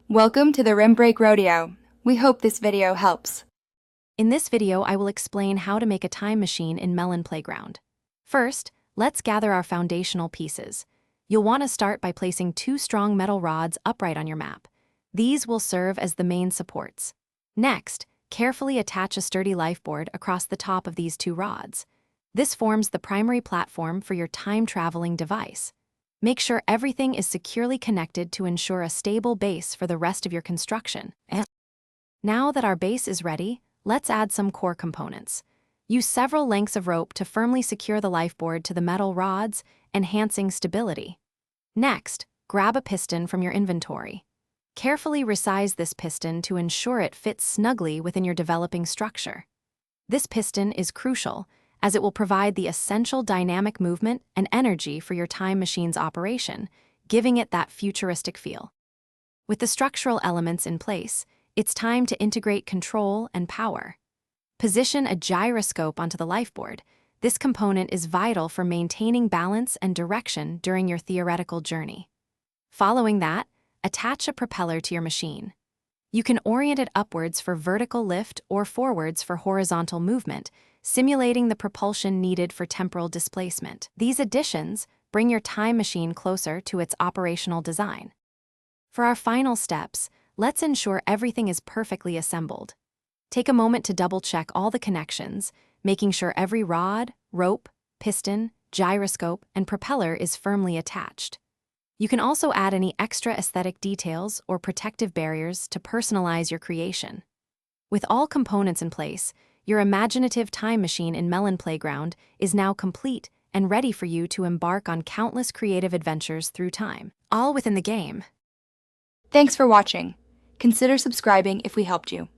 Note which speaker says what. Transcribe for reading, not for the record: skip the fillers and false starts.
Speaker 1: Welcome to the Rim Break Rodeo. We hope this video helps.
Speaker 2: In this video, I will explain how to make a time machine in Melon Playground. First, let's gather our foundational pieces. You'll want to start by placing 2 strong metal rods upright on your map. These will serve as the main supports. Next, carefully attach a sturdy lifeboard across the top of these 2 rods. This forms the primary platform for your time-traveling device. Make sure everything is securely connected to ensure a stable base for the rest of your construction. Now that our base is ready, let's add some core components. Use several lengths of rope to firmly secure the lifeboard to the metal rods, enhancing stability. Next, grab a piston from your inventory. Carefully resize this piston to ensure it fits snugly within your developing structure. This piston is crucial, as it will provide the essential dynamic movement and energy for your time machine's operation, giving it that futuristic feel. With the structural elements in place, it's time to integrate control and power. Position a gyroscope onto the lifeboard. This component is vital for maintaining balance and direction during your theoretical journey. Following that, attach a propeller to your machine. You can orient it upwards for vertical lift or forwards for horizontal movement, simulating the propulsion needed for temporal displacement. These additions bring your time machine closer to its operational design. For our final steps, let's ensure everything is perfectly assembled. Take a moment to double-check all the connections, making sure every rod, rope, piston, gyroscope, and propeller is firmly attached. You can also add any extra aesthetic details or protective barriers to personalize your creation. With all components in place, your imaginative time machine in Melon Playground is now complete and ready for you to embark on countless creative adventures through time, all within the game.
Speaker 1: Thanks for watching. Consider subscribing if we helped you.